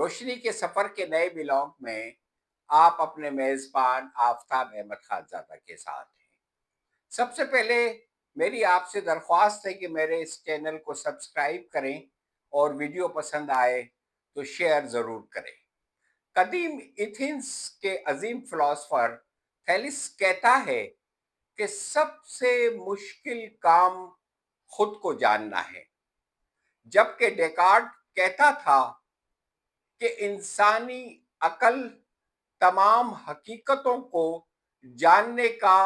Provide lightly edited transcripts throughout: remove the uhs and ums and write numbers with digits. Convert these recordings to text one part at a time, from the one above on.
روشنی کے سفر کے نئے ولاگ میں آپ اپنے میزبان آفتاب احمد خانزادہ کے ساتھ ہیں۔ سب سے پہلے میری آپ سے درخواست ہے کہ میرے اس چینل کو سبسکرائب کریں اور ویڈیو پسند آئے تو شیئر ضرور کریں۔ قدیم ایتھنز کے عظیم فلاسفر تھیلس کہتا ہے کہ سب سے مشکل کام خود کو جاننا ہے، جبکہ ڈیکارٹ کہتا تھا کہ انسانی عقل تمام حقیقتوں کو جاننے کا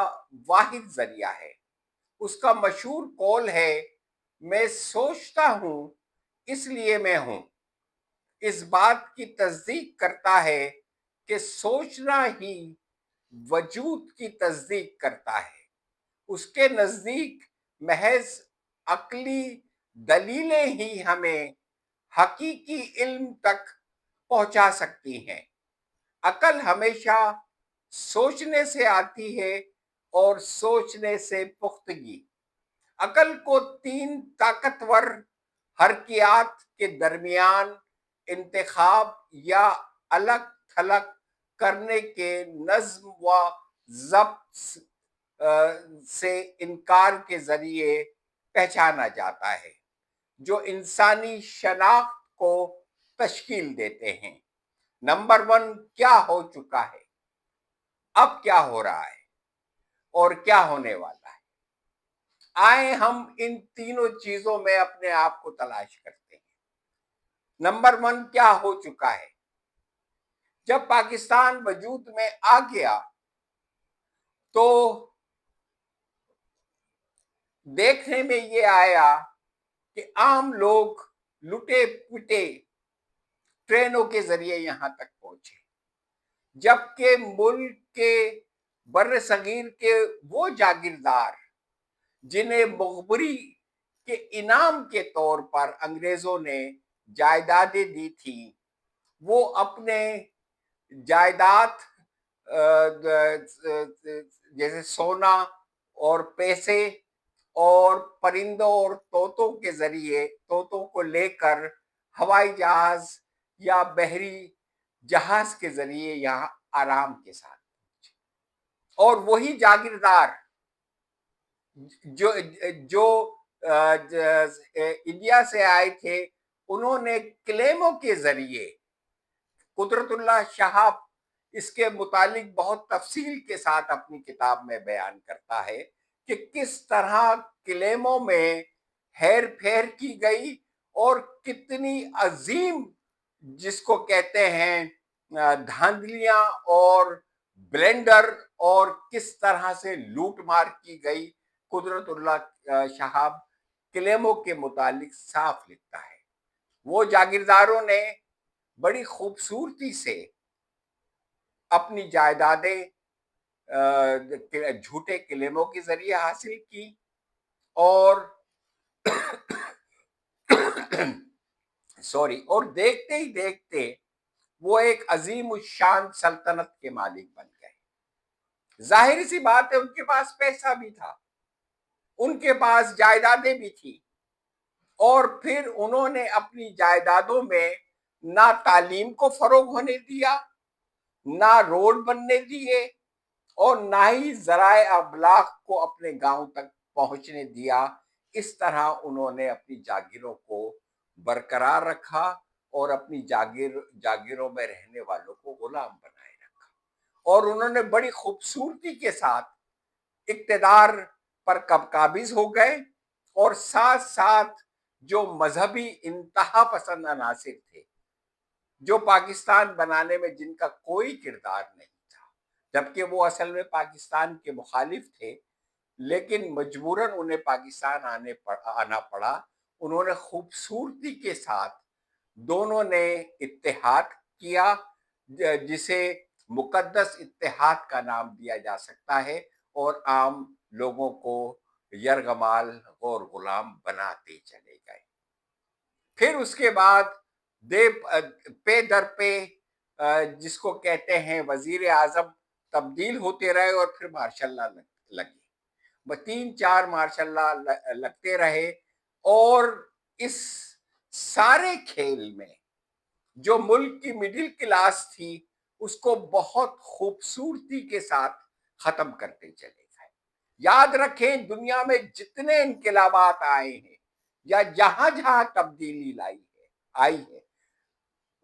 واحد ذریعہ ہے۔ اس کا مشہور قول ہے، میں سوچتا ہوں اس لیے میں ہوں۔ اس بات کی تصدیق کرتا ہے کہ سوچنا ہی وجود کی تصدیق کرتا ہے۔ اس کے نزدیک محض عقلی دلیلیں ہی ہمیں حقیقی علم تک پہنچا سکتی ہیں۔ عقل ہمیشہ سوچنے سے آتی ہے اور سوچنے سے پختگی۔ عقل کو تین طاقتور حرکیات کے درمیان انتخاب یا الگ تھلگ کرنے کے نظم و ضبط سے انکار کے ذریعے پہچانا جاتا ہے، جو انسانی شناخت کو تشکیل دیتے ہیں۔ نمبر 1 کیا ہو چکا ہے، اب کیا ہو رہا ہے اور کیا ہونے والا ہے۔ آئیں ہم ان تینوں چیزوں میں اپنے آپ کو تلاش کرتے ہیں۔ نمبر 1 کیا ہو چکا ہے۔ جب پاکستان وجود میں آ گیا تو دیکھنے میں یہ آیا کہ عام لوگ لٹے پٹے ٹرینوں کے ذریعے یہاں تک پہنچے، جبکہ ملک کے بر صغیر کے وہ جاگیردار جنہیں مخبری کے انعام کے طور پر انگریزوں نے جائیدادیں دی تھی، وہ اپنے جائیداد جیسے سونا اور پیسے اور پرندوں اور طوطوں کے ذریعے طوطوں کو لے کر ہوائی جہاز یا بحری جہاز کے ذریعے یہاں آرام کے ساتھ پہنچے۔ اور وہی جاگیردار جو انڈیا سے آئے تھے، انہوں نے کلیموں کے ذریعے، قدرت اللہ شہاب اس کے متعلق بہت تفصیل کے ساتھ اپنی کتاب میں بیان کرتا ہے کہ کس طرح کلیموں میں ہیر پھیر کی گئی اور کتنی عظیم، جس کو کہتے ہیں دھاندلیاں اور بلینڈر، اور کس طرح سے لوٹ مار کی گئی۔ قدرت اللہ شہاب کلیموں کے متعلق صاف لکھتا ہے۔ وہ جاگیرداروں نے بڑی خوبصورتی سے اپنی جائیدادیں جھوٹے کلیموں کے ذریعے حاصل کی، اور اور دیکھتے ہی دیکھتے وہ ایک عظیم الشان سلطنت کے مالک بن گئے۔ ظاہری سی بات ہے، ان کے پاس پیسہ بھی تھا، ان کے پاس جائیدادیں بھی تھی، اور پھر انہوں نے اپنی جائیدادوں میں نہ تعلیم کو فروغ ہونے دیا، نہ روڈ بننے دیے، اور نہ ہی ذرائع ابلاغ کو اپنے گاؤں تک پہنچنے دیا۔ اس طرح انہوں نے اپنی جاگیروں کو برقرار رکھا اور اپنی جاگیروں میں رہنے والوں کو غلام بنائے رکھا، اور انہوں نے بڑی خوبصورتی کے ساتھ اقتدار پر قابض ہو گئے، اور ساتھ ساتھ جو مذہبی انتہا پسند عناصر تھے، جو پاکستان بنانے میں جن کا کوئی کردار نہیں تھا، جبکہ وہ اصل میں پاکستان کے مخالف تھے، لیکن مجبوراً انہیں پاکستان آنا پڑا، انہوں نے خوبصورتی کے ساتھ دونوں نے اتحاد کیا، جسے مقدس اتحاد کا نام دیا جا سکتا ہے، اور عام لوگوں کو یرغمال اور غلام بناتے چلے گئے۔ پھر اس کے بعد پے در پے جس کو کہتے ہیں وزیر اعظم تبدیل ہوتے رہے، اور پھر ماشاء اللہ لگے، 3-4 ماشاء اللہ لگتے رہے، اور اس سارے کھیل میں جو ملک کی مڈل کلاس تھی اس کو بہت خوبصورتی کے ساتھ ختم کرتے چلے گئے۔ یاد رکھیں دنیا میں جتنے انقلابات آئے ہیں یا جہاں جہاں تبدیلی آئی ہے،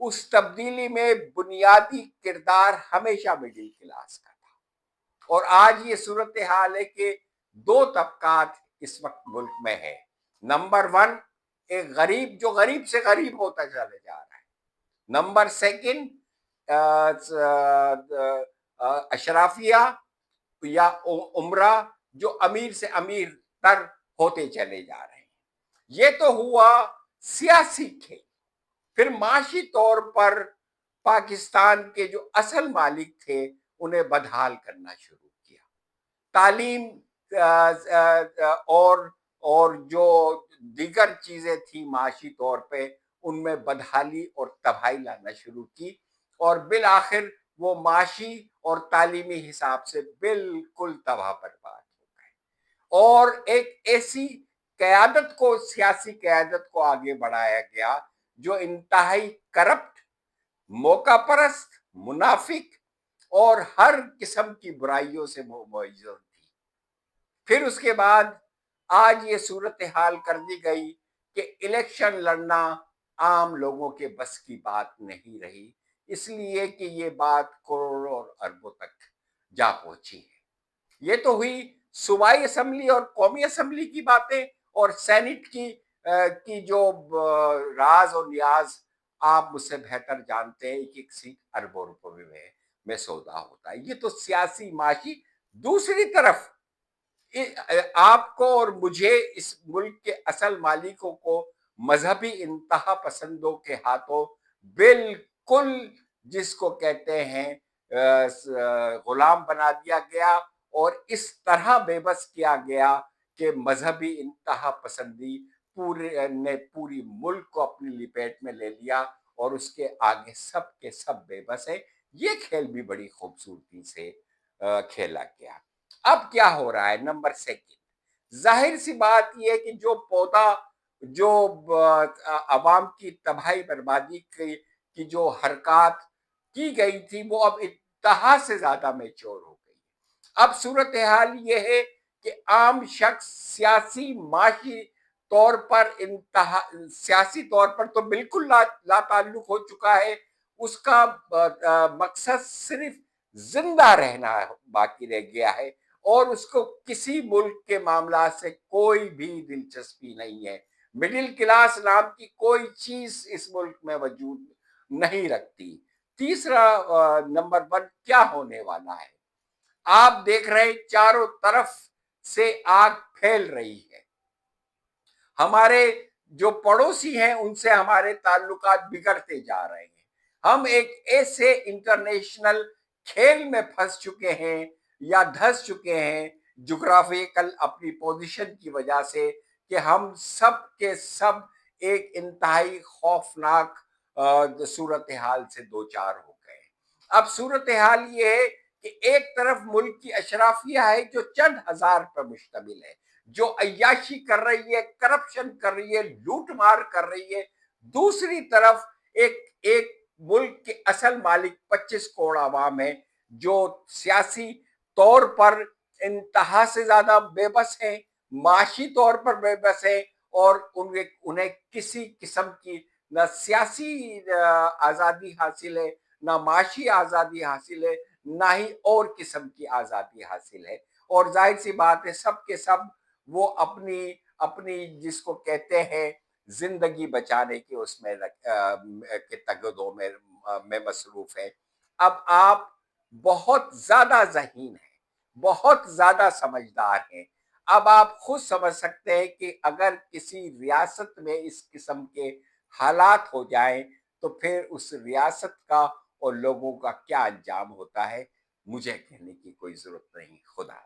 اس تبدیلی میں بنیادی کردار ہمیشہ مڈل کلاس کا تھا۔ اور آج یہ صورتحال ہے کہ دو طبقات اس وقت ملک میں ہے۔ نمبر ون، ایک غریب جو غریب سے غریب ہوتا چلے جا رہا ہے۔ نمبر سیکنڈ، اشرافیہ یا عمرہ جو امیر سے امیر تر ہوتے چلے جا رہے ہیں۔ یہ تو ہوا سیاسی کھیل۔ پھر معاشی طور پر پاکستان کے جو اصل مالک تھے انہیں بدحال کرنا شروع کیا۔ تعلیم اور جو دیگر چیزیں تھیں معاشی طور پہ ان میں بدحالی اور تباہی لانا شروع کی، اور بالآخر وہ معاشی اور تعلیمی حساب سے بالکل تباہ برباد ہو گئے۔ اور ایک ایسی قیادت کو، سیاسی قیادت کو آگے بڑھایا گیا جو انتہائی کرپٹ، موقع پرست، منافق اور ہر قسم کی برائیوں سے معزز تھی۔ پھر اس کے بعد آج یہ صورتحال کر دی گئی کہ الیکشن لڑنا عام لوگوں کے بس کی بات نہیں رہی، اس لیے کہ یہ بات کروڑوں اور اربوں تک جا پہنچی ہے۔ یہ تو ہوئی صوبائی اسمبلی اور قومی اسمبلی کی باتیں، اور سینٹ کی جو راز اور نیاز آپ مجھ سے بہتر جانتے ہیں، ایک سیٹ اربوں روپے میں سودا ہوتا ہے۔ یہ تو سیاسی معاشی۔ دوسری طرف آپ کو اور مجھے اس ملک کے اصل مالکوں کو مذہبی انتہا پسندوں کے ہاتھوں بالکل جس کو کہتے ہیں غلام بنا دیا گیا، اور اس طرح بے بس کیا گیا کہ مذہبی انتہا پسندی پوری ملک کو اپنی لپیٹ میں لے لیا، اور اس کے آگے سب کے سب بے بس ہے۔ یہ کھیل بھی بڑی خوبصورتی سے کھیلا گیا۔ اب کیا ہو رہا ہے؟ نمبر سیکنڈ، ظاہر سی بات یہ ہے کہ جو پودا جو عوام کی تباہی بربادی کی جو حرکات کی گئی تھی وہ اب انتہا سے زیادہ میچور ہو گئی۔ اب صورتحال یہ ہے کہ عام شخص سیاسی معاشی طور پر سیاسی طور پر تو بالکل لا تعلق ہو چکا ہے۔ اس کا مقصد صرف زندہ رہنا باقی رہ گیا ہے، اور اس کو کسی ملک کے معاملات سے کوئی بھی دلچسپی نہیں ہے۔ مڈل کلاس نام کی کوئی چیز اس ملک میں وجود نہیں رکھتی۔ تیسرا نمبر ون کیا ہونے والا ہے؟ آپ دیکھ رہے چاروں طرف سے آگ پھیل رہی ہے۔ ہمارے جو پڑوسی ہیں ان سے ہمارے تعلقات بگڑتے جا رہے ہیں۔ ہم ایک ایسے انٹرنیشنل کھیل میں پھنس چکے ہیں یا دھس چکے ہیں جغرافیکل اپنی پوزیشن کی وجہ سے، کہ ہم سب کے سب ایک انتہائی خوفناک صورتحال سے دوچار ہو گئے۔ اب صورتحال یہ ہے کہ ایک طرف ملک کی اشرافیہ ہے جو چند ہزار پر مشتمل ہے، جو عیاشی کر رہی ہے، کرپشن کر رہی ہے، لوٹ مار کر رہی ہے۔ دوسری طرف ایک ملک کے اصل مالک 25 کروڑ عوام ہے جو سیاسی طور پر انتہا سے زیادہ بے بس ہیں، معاشی طور پر بے بس ہیں، اور انہیں کسی قسم کی نہ سیاسی آزادی حاصل ہے، نہ معاشی آزادی حاصل ہے، نہ ہی اور قسم کی آزادی حاصل ہے۔ اور ظاہر سی بات ہے سب کے سب وہ اپنی جس کو کہتے ہیں زندگی بچانے کے اس میں کے تگدوں میں مصروف ہے۔ اب آپ بہت زیادہ ذہین ہیں، بہت زیادہ سمجھدار ہیں۔ اب آپ خود سمجھ سکتے ہیں کہ اگر کسی ریاست میں اس قسم کے حالات ہو جائیں تو پھر اس ریاست کا اور لوگوں کا کیا انجام ہوتا ہے۔ مجھے کہنے کی کوئی ضرورت نہیں۔ خدا